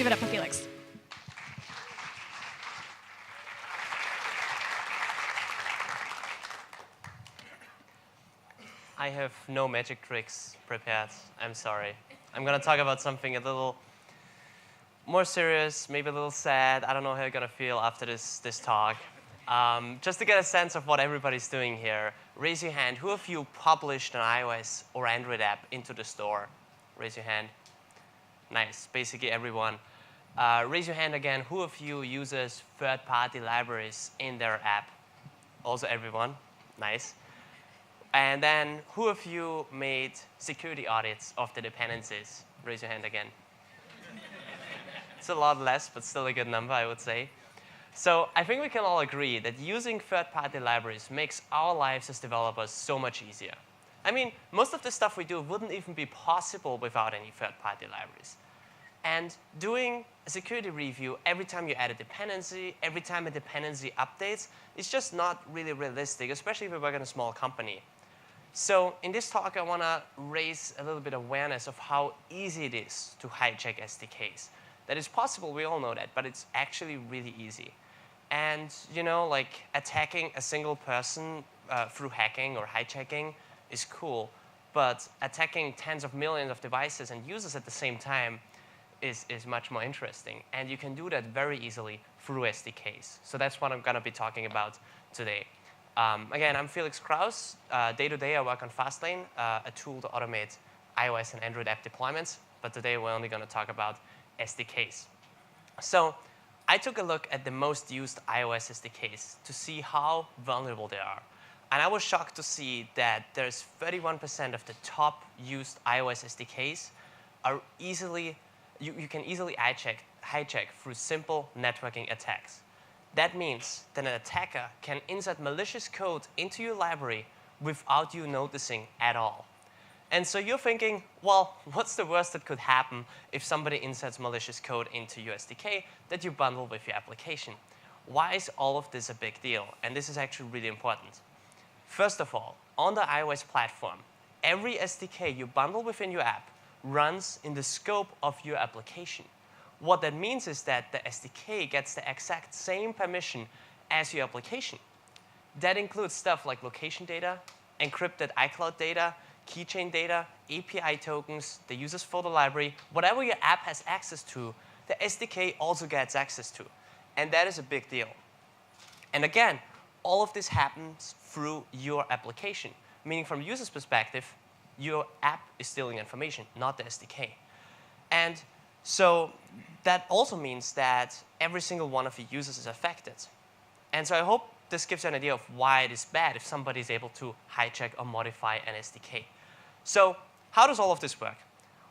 give it up for Felix. I have no magic tricks prepared. I'm sorry. I'm going to talk about something a little more serious, maybe a little sad. I don't know how you're going to feel after this talk. Just to get a sense of what everybody's doing here, raise your hand. Who of you published an iOS or Android app into the store? Raise your hand. Nice. Basically everyone. Raise your hand again. Who of you uses third-party libraries in their app? Also everyone. Nice. And then who of you made security audits of the dependencies? Raise your hand again. It's a lot less, but still a good number, I would say. So I think we can all agree that using third-party libraries makes our lives as developers so much easier. I mean, most of the stuff we do wouldn't even be possible without any third-party libraries. And doing a security review every time you add a dependency, every time a dependency updates, is just not really realistic, especially if you work in a small company. So in this talk, I want to raise a little bit of awareness of how easy it is to hijack SDKs. That is possible, we all know that, but it's actually really easy. And you know, like attacking a single person through hacking or hijacking is cool, but attacking tens of millions of devices and users at the same time is much more interesting. And you can do that very easily through SDKs. So that's what I'm going to be talking about today. Again, I'm Felix Krause. Day-to-day, I work on Fastlane, a tool to automate iOS and Android app deployments. But today, we're only going to talk about SDKs. So I took a look at the most used iOS SDKs to see how vulnerable they are. And I was shocked to see that there's 31% of the top used iOS SDKs are easily, you can easily hijack through simple networking attacks. That means that an attacker can insert malicious code into your library without you noticing at all. And so you're thinking, well, what's the worst that could happen if somebody inserts malicious code into your SDK that you bundle with your application? Why is all of this a big deal? And this is actually really important. First of all, on the iOS platform, every SDK you bundle within your app runs in the scope of your application. What that means is that the SDK gets the exact same permission as your application. That includes stuff like location data, encrypted iCloud data, keychain data, API tokens, the user's photo library, whatever your app has access to, the SDK also gets access to. And that is a big deal. And again, all of this happens through your application, meaning from a user's perspective, your app is stealing information, not the SDK. And so that also means that every single one of your users is affected. And so I hope this gives you an idea of why it is bad if somebody is able to hijack or modify an SDK. So how does all of this work?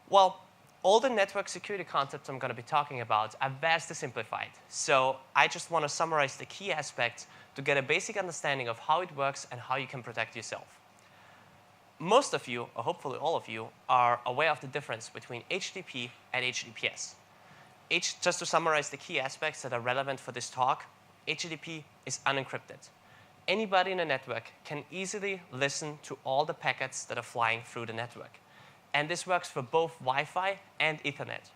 Well, all the network security concepts I'm going to be talking about are vastly simplified. So I just want to summarize the key aspects to get a basic understanding of how it works and how you can protect yourself. Most of you, or hopefully all of you, are aware of the difference between HTTP and HTTPS. Just to summarize the key aspects that are relevant for this talk, HTTP is unencrypted. Anybody in the network can easily listen to all the packets that are flying through the network. And this works for both Wi-Fi and Ethernet.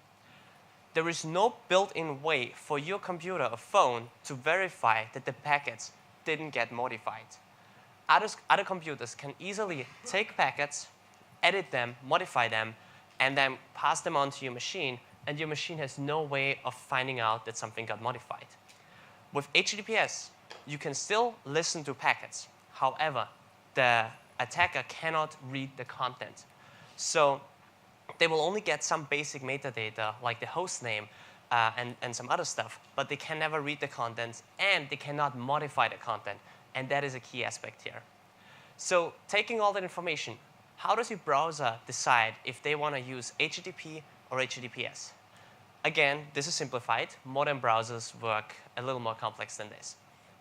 There is no built-in way for your computer or phone to verify that the packets didn't get modified. Other computers can easily take packets, edit them, modify them, and then pass them on to your machine, and your machine has no way of finding out that something got modified. With HTTPS, you can still listen to packets. However, the attacker cannot read the content. So they will only get some basic metadata, like the host name and some other stuff, but they can never read the content, and they cannot modify the content. And that is a key aspect here. So taking all that information, how does your browser decide if they want to use HTTP or HTTPS? Again, this is simplified. Modern browsers work a little more complex than this.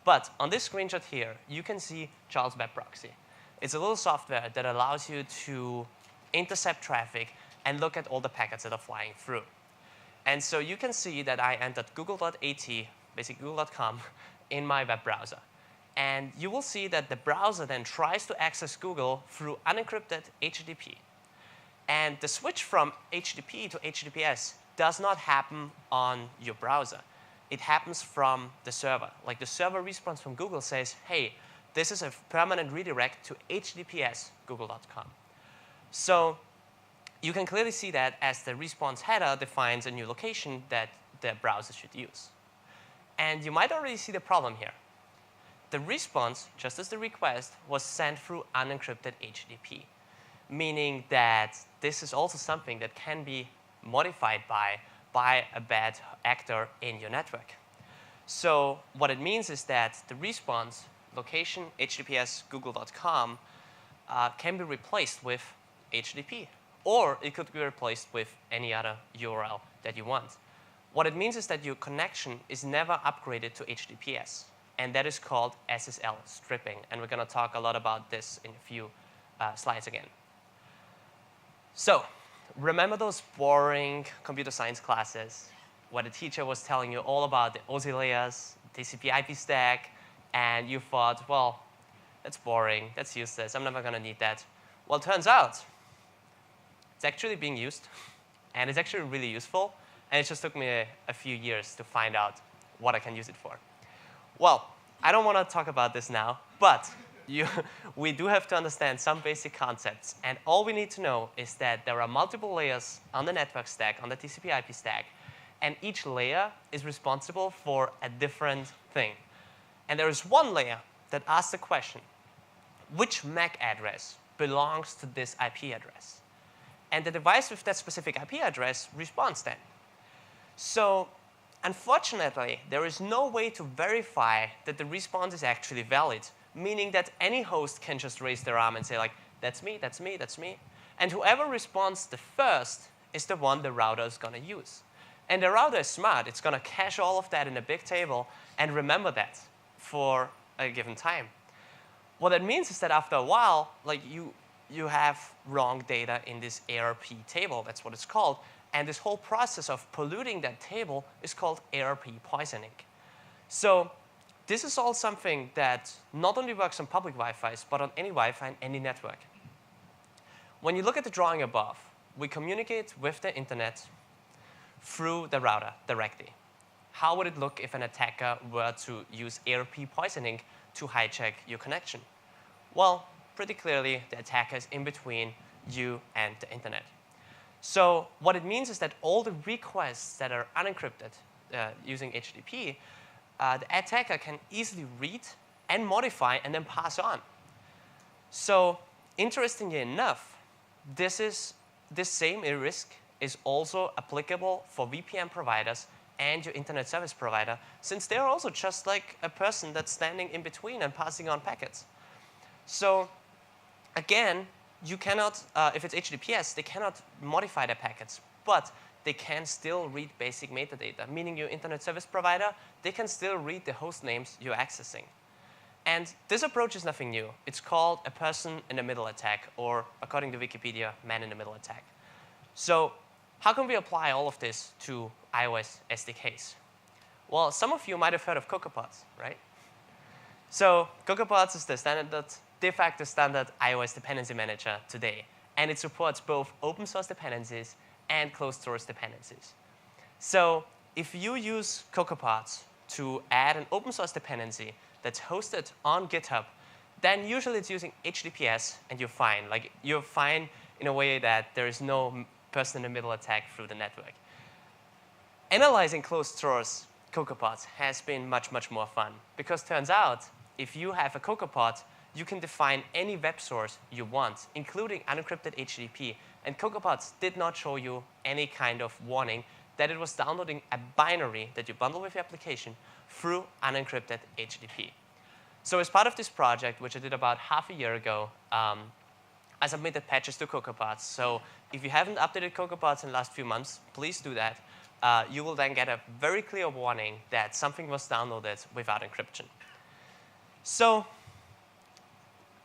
But on this screenshot here, you can see Charles Web Proxy. It's a little software that allows you to intercept traffic and look at all the packets that are flying through. And so you can see that I entered google.at, basically google.com, in my web browser. And you will see that the browser then tries to access Google through unencrypted HTTP. And the switch from HTTP to HTTPS does not happen on your browser. It happens from the server. Like the server response from Google says, hey, this is a permanent redirect to https google.com. So you can clearly see that as the response header defines a new location that the browser should use. And you might already see the problem here. The response, just as the request, was sent through unencrypted HTTP, meaning that this is also something that can be modified by a bad actor in your network. So what it means is that the response, location, https google.com, can be replaced with HTTP. Or it could be replaced with any other URL that you want. What it means is that your connection is never upgraded to HTTPS. And that is called SSL stripping. And we're going to talk a lot about this in a few slides again. So remember those boring computer science classes where the teacher was telling you all about the OSI layers, TCP/IP stack, and you thought, well, that's boring, that's useless, I'm never going to need that. Well, it turns out it's actually being used, and it's actually really useful, and it just took me a few years to find out what I can use it for. Well, I don't want to talk about this now, but we do have to understand some basic concepts, and all we need to know is that there are multiple layers on the network stack, on the TCP/IP stack, and each layer is responsible for a different thing. And there is one layer that asks the question, which MAC address belongs to this IP address? And the device with that specific IP address responds then. So unfortunately, there is no way to verify that the response is actually valid, meaning that any host can just raise their arm and say, like, that's me, that's me, that's me. And whoever responds the first is the one the router is going to use. And the router is smart. It's going to cache all of that in a big table and remember that for a given time. What that means is that after a while, like you have wrong data in this ARP table. That's what it's called. And this whole process of polluting that table is called ARP poisoning. So this is all something that not only works on public Wi-Fis, but on any Wi-Fi and any network. When you look at the drawing above, we communicate with the internet through the router directly. How would it look if an attacker were to use ARP poisoning to hijack your connection? Well, pretty clearly, the attacker is in between you and the internet. So what it means is that all the requests that are unencrypted using HTTP, the attacker can easily read and modify and then pass on. So interestingly enough, this same risk is also applicable for VPN providers and your internet service provider, since they're also just like a person that's standing in between and passing on packets. So again, you cannot, if it's HTTPS, they cannot modify the packets, but they can still read basic metadata, meaning your internet service provider, they can still read the host names you're accessing. And this approach is nothing new. It's called a person-in-the-middle attack, or according to Wikipedia, man-in-the-middle attack. So how can we apply all of this to iOS SDKs? Well, some of you might have heard of CocoaPods, right? So CocoaPods is the standard, de facto standard iOS dependency manager today. And it supports both open source dependencies and closed source dependencies. So if you use CocoaPods to add an open source dependency that's hosted on GitHub, then usually it's using HTTPS and you're fine. Like you're fine in a way that there is no person-in-the-middle attack through the network. Analyzing closed source CocoaPods has been much, much more fun, because turns out if you have a CocoaPod, you can define any web source you want, including unencrypted HTTP. And CocoaPods did not show you any kind of warning that it was downloading a binary that you bundle with your application through unencrypted HTTP. So as part of this project, which I did about half a year ago, I submitted patches to CocoaPods. So if you haven't updated CocoaPods in the last few months, please do that. You will then get a very clear warning that something was downloaded without encryption. So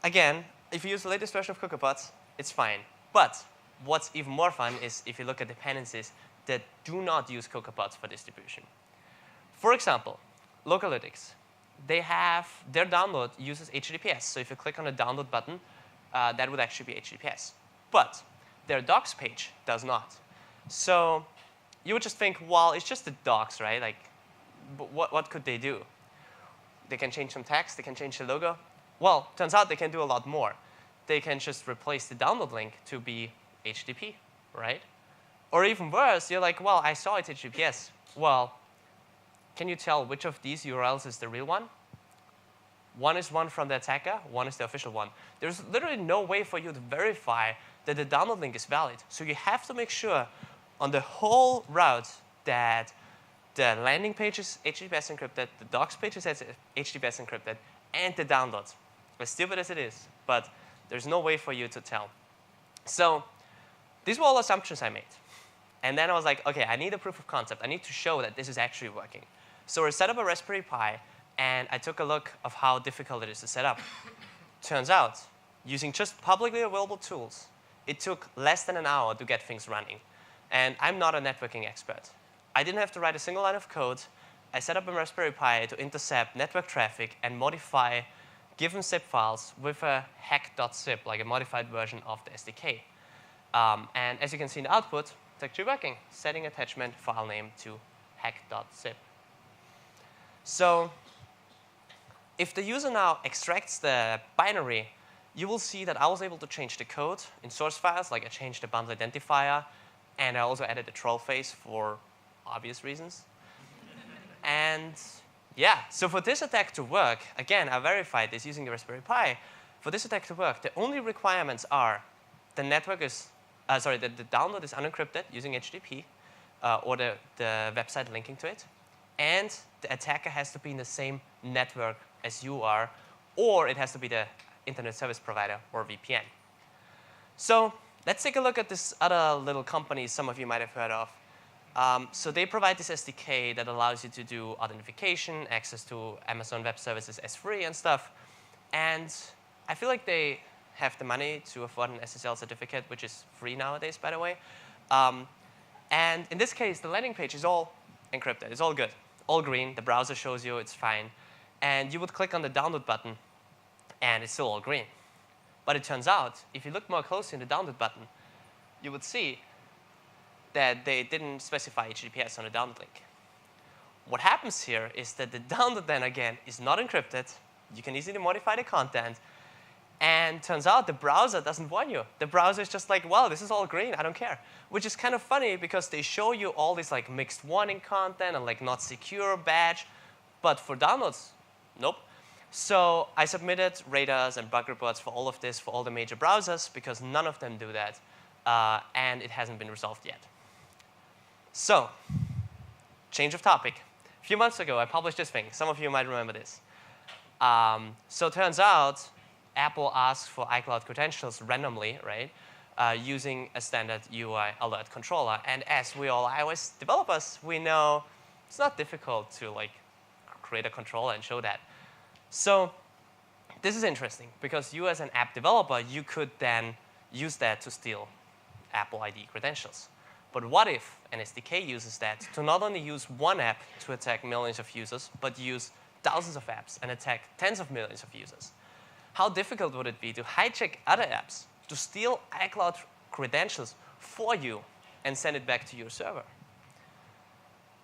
again, if you use the latest version of CocoaPods, it's fine. But what's even more fun is if you look at dependencies that do not use CocoaPods for distribution. For example, Localytics. Their download uses HTTPS. So if you click on the download button, that would actually be HTTPS. But their docs page does not. So you would just think, well, it's just the docs, right? Like, but what could they do? They can change some text. They can change the logo. Well, turns out they can do a lot more. They can just replace the download link to be HTTP, right? Or even worse, you're like, well, I saw it's HTTPS. Well, can you tell which of these URLs is the real one? One is one from the attacker. One is the official one. There's literally no way for you to verify that the download link is valid. So you have to make sure on the whole route that the landing page is HTTPS encrypted, the docs page is HTTPS encrypted, and the download. As stupid as it is, but there's no way for you to tell. So these were all assumptions I made. And then I was like, OK, I need a proof of concept. I need to show that this is actually working. So I set up a Raspberry Pi, and I took a look of how difficult it is to set up. Turns out, using just publicly available tools, it took less than an hour to get things running. And I'm not a networking expert. I didn't have to write a single line of code. I set up a Raspberry Pi to intercept network traffic and modify given zip files with a hack.zip, like a modified version of the SDK. And as you can see in the output, it's actually working, setting attachment file name to hack.zip. So if the user now extracts the binary, you will see that I was able to change the code in source files, like I changed the bundle identifier, and I also added a troll face for obvious reasons. And yeah, so for this attack to work, again, I verified this using the Raspberry Pi. For this attack to work, the only requirements are the network is, the download is unencrypted using HTTP, or the website linking to it, and the attacker has to be in the same network as you are, or it has to be the internet service provider or VPN. So let's take a look at this other little company some of you might have heard of. So they provide this SDK that allows you to do authentication, access to Amazon Web Services as free and stuff. And I feel like they have the money to afford an SSL certificate, which is free nowadays, by the way. And in this case, the landing page is all encrypted. It's all good, all green. The browser shows you it's fine. And you would click on the download button, and it's still all green. But it turns out, if you look more closely in the download button, you would see that they didn't specify HTTPS on the download link. What happens here is that the download then, again, is not encrypted. You can easily modify the content. And turns out the browser doesn't warn you. The browser is just like, well, this is all green. I don't care. Which is kind of funny because they show you all this like mixed warning content and like not secure badge. But for downloads, nope. So I submitted radars and bug reports for all of this for all the major browsers because none of them do that. And it hasn't been resolved yet. So, change of topic. A few months ago, I published this thing. Some of you might remember this. So it turns out Apple asked for iCloud credentials randomly, right, using a standard UI alert controller. And as we all iOS developers, we know it's not difficult to like create a controller and show that. So this is interesting because you as an app developer, you could then use that to steal Apple ID credentials. But what if an SDK uses that to not only use one app to attack millions of users, but use thousands of apps and attack tens of millions of users? How difficult would it be to hijack other apps, to steal iCloud credentials for you and send it back to your server?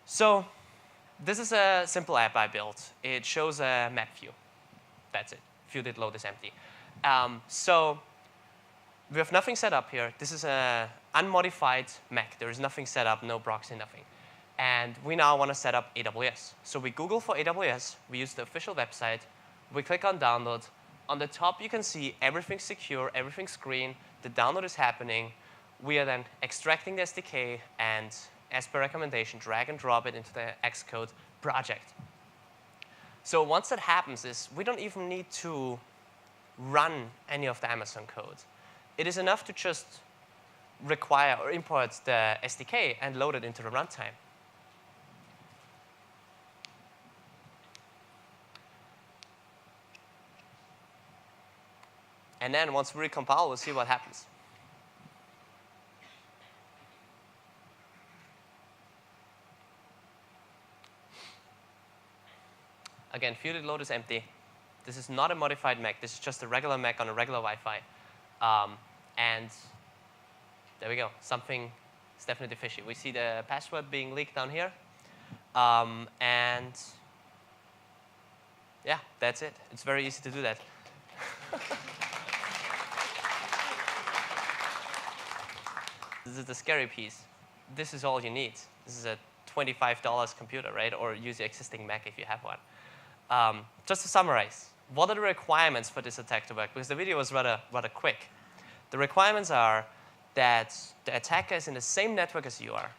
So this is a simple app I built. It shows a map view. That's it. View did load is empty. So we have nothing set up here. This is an unmodified Mac. There is nothing set up, no proxy, nothing. And we now want to set up AWS. So we Google for AWS. We use the official website. We click on download. On the top, you can see everything's secure, everything's green. The download is happening. We are then extracting the SDK and, as per recommendation, drag and drop it into the Xcode project. So once that happens, we don't even need to run any of the Amazon code. It is enough to just require or import the SDK and load it into the runtime. And then once we recompile, we'll see what happens. Again, view did load is empty. This is not a modified Mac. This is just a regular Mac on a regular Wi-Fi. And there we go. Something It's definitely fishy. We see the password being leaked down here. And yeah, that's it. It's very easy to do that. This is the scary piece. This is all you need. This is a $25 computer, right? Or use your existing Mac if you have one. Just to summarize, what are the requirements for this attack to work? Because the video was rather quick. The requirements are that the attacker is in the same network as you are,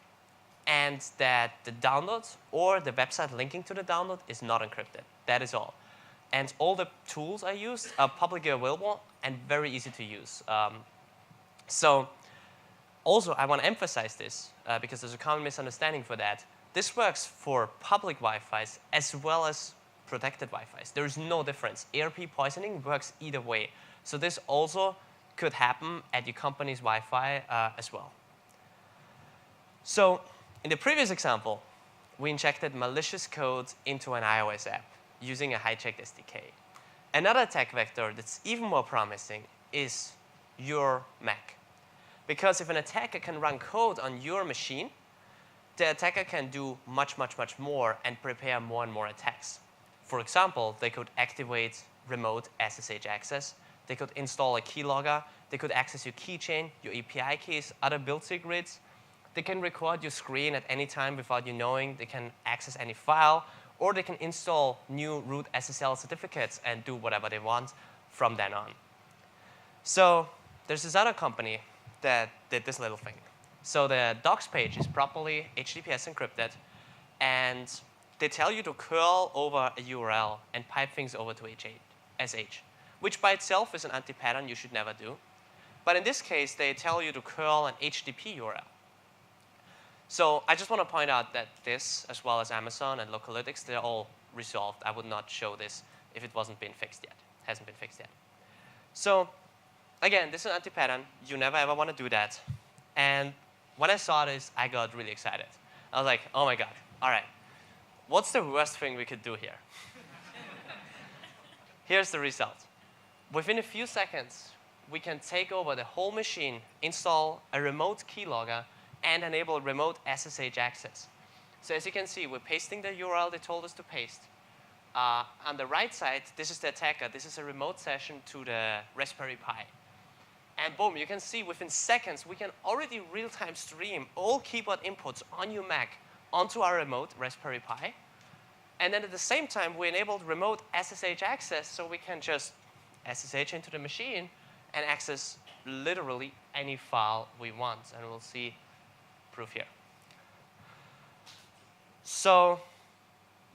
and that the download or the website linking to the download is not encrypted. That is all. And all the tools I used are publicly available and very easy to use. So also, I want to emphasize this because there's a common misunderstanding for that. This works for public Wi-Fis as well as protected Wi-Fis. There is no difference. ARP poisoning works either way. So this also could happen at your company's Wi-Fi as well. So in the previous example, we injected malicious code into an iOS app using a hijacked SDK. Another attack vector that's even more promising is your Mac. Because if an attacker can run code on your machine, the attacker can do much, much, much more and prepare more and more attacks. For example, they could activate remote SSH access. They could install a keylogger. They could access your keychain, your API keys, other build secrets. They can record your screen at any time without you knowing. They can access any file. Or they can install new root SSL certificates and do whatever they want from then on. So there's this other company that did this little thing. So the docs page is properly HTTPS encrypted, and they tell you to curl over a URL and pipe things over to SH, which by itself is an anti-pattern you should never do. But in this case, they tell you to curl an HTTP URL. So I just want to point out that this, as well as Amazon and Localytics, they're all resolved. I would not show this if it wasn't been fixed yet. Hasn't been fixed yet. So again, this is an anti-pattern. You never ever want to do that. And when I saw this, I got really excited. I was like, oh my God, all right. What's the worst thing we could do here? Here's the result. Within a few seconds, we can take over the whole machine, install a remote keylogger, and enable remote SSH access. So as you can see, we're pasting the URL they told us to paste. On the right side, this is the attacker. This is a remote session to the Raspberry Pi. And boom, you can see within seconds, we can already real-time stream all keyboard inputs on your Mac onto our remote Raspberry Pi. And then at the same time, we enabled remote SSH access, so we can just SSH into the machine and access literally any file we want. And we'll see proof here. So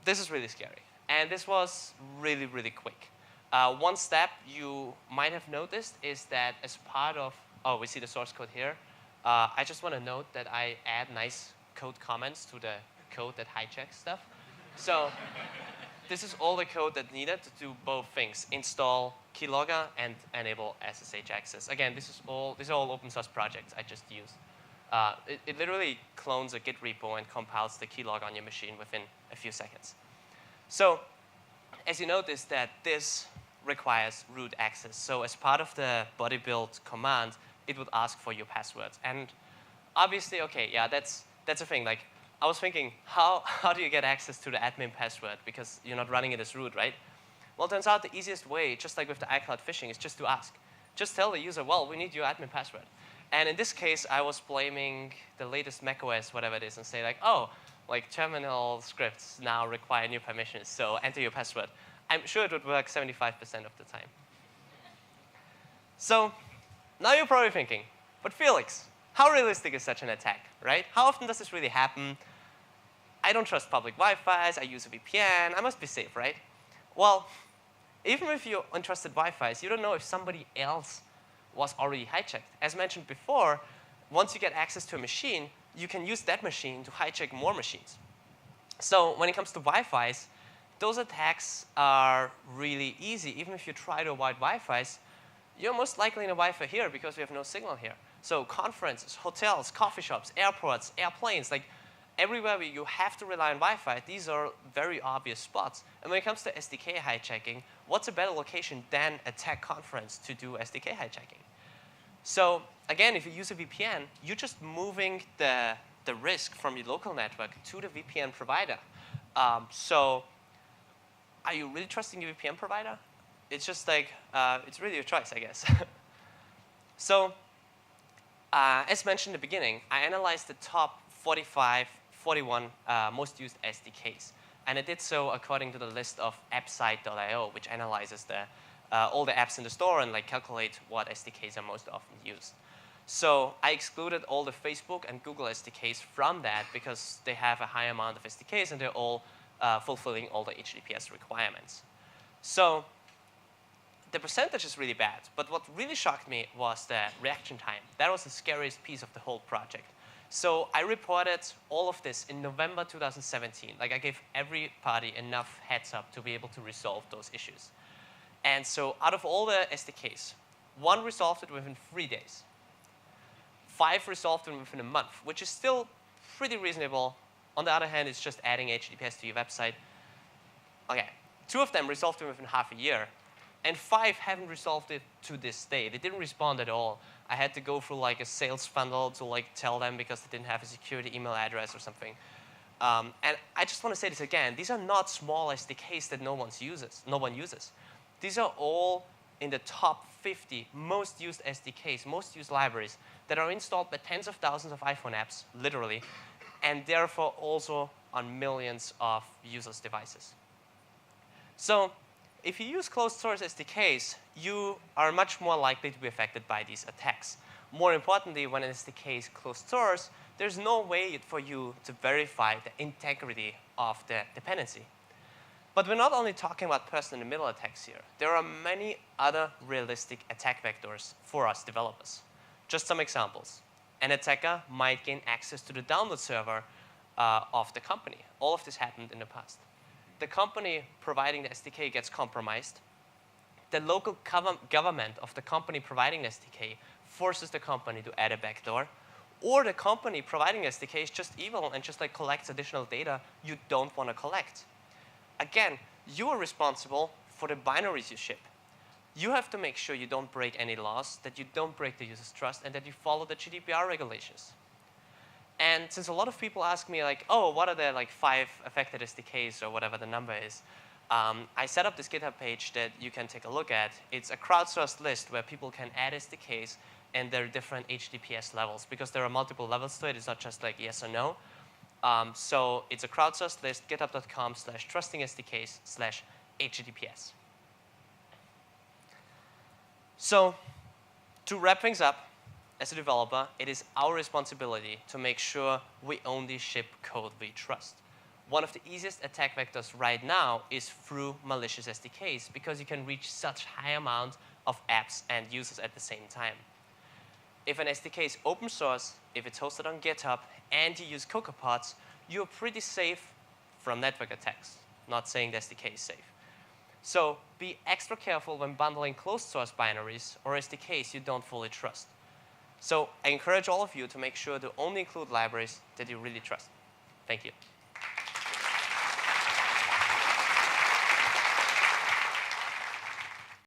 this is really scary. And this was really, really quick. One step you might have noticed is that as part of, oh, we see the source code here. I just want to note that I add nice code comments to the code that hijacks stuff. So this is all the code that needed to do both things, install keylogger and enable SSH access. Again, these are all open source projects I just used. It literally clones a Git repo and compiles the keylogger on your machine within a few seconds. So as you notice that this requires root access. So as part of the body build command, it would ask for your passwords. And obviously, OK, yeah, that's a thing. Like, I was thinking, how do you get access to the admin password? Because you're not running it as root, right? Well, it turns out the easiest way, just like with the iCloud phishing, is just to ask. Just tell the user, well, we need your admin password. And in this case, I was blaming the latest macOS, whatever it is, and say like, oh, like terminal scripts now require new permissions, so enter your password. I'm sure it would work 75% of the time. So now you're probably thinking, but Felix, how realistic is such an attack, right? How often does this really happen? I don't trust public Wi-Fis. I use a VPN. I must be safe, right? Well, even if you untrusted Wi-Fis, you don't know if somebody else was already hijacked. As mentioned before, once you get access to a machine, you can use that machine to hijack more machines. So when it comes to Wi-Fis, those attacks are really easy. Even if you try to avoid Wi-Fis, you're most likely in a Wi-Fi here because we have no signal here. So conferences, hotels, coffee shops, airports, airplanes, like everywhere where you have to rely on Wi-Fi, these are very obvious spots. And when it comes to SDK hijacking, what's a better location than a tech conference to do SDK hijacking? So again, if you use a VPN, you're just moving the risk from your local network to the VPN provider. So are you really trusting your VPN provider? It's just like, it's really your choice, I guess. So as mentioned in the beginning, I analyzed the top 41 most used SDKs. And I did so according to the list of appsite.io, which analyzes all the apps in the store and like calculate what SDKs are most often used. So I excluded all the Facebook and Google SDKs from that because they have a high amount of SDKs and they're all fulfilling all the HTTPS requirements. So the percentage is really bad, but what really shocked me was the reaction time. That was the scariest piece of the whole project. So I reported all of this in November 2017. Like I gave every party enough heads up to be able to resolve those issues. And so out of all the SDKs, 1 resolved it within 3 days. 5 resolved it within a month, which is still pretty reasonable. On the other hand, it's just adding HTTPS to your website. Okay, 2 of them resolved it within half a year. And 5 haven't resolved it to this day. They didn't respond at all. I had to go through like a sales funnel to like tell them because they didn't have a security email address or something. And I just want to say this again. These are not small SDKs that no one uses. These are all in the top 50 most used SDKs, most used libraries that are installed by tens of thousands of iPhone apps, literally, and therefore also on millions of users' devices. So if you use closed source SDKs, you are much more likely to be affected by these attacks. More importantly, when an SDK is closed source, there's no way for you to verify the integrity of the dependency. But we're not only talking about person-in-the-middle attacks here. There are many other realistic attack vectors for us developers. Just some examples. An attacker might gain access to the download server of the company. All of this happened in the past. The company providing the SDK gets compromised. The local government of the company providing the SDK forces the company to add a backdoor. Or the company providing the SDK is just evil and just like collects additional data you don't want to collect. Again, you are responsible for the binaries you ship. You have to make sure you don't break any laws, that you don't break the user's trust, and that you follow the GDPR regulations. And since a lot of people ask me like, oh, what are the like 5 affected SDKs or whatever the number is, I set up this GitHub page that you can take a look at. It's a crowdsourced list where people can add SDKs and there are different HTTPS levels because there are multiple levels to it. It's not just like yes or no. So it's a crowdsourced list, github.com/trustingSDKs/HTTPS. So to wrap things up, as a developer, it is our responsibility to make sure we only ship code we trust. One of the easiest attack vectors right now is through malicious SDKs because you can reach such high amount of apps and users at the same time. If an SDK is open source, if it's hosted on GitHub, and you use CocoaPods, you're pretty safe from network attacks. Not saying the SDK is safe. So be extra careful when bundling closed source binaries or SDKs you don't fully trust. So I encourage all of you to make sure to only include libraries that you really trust. Thank you.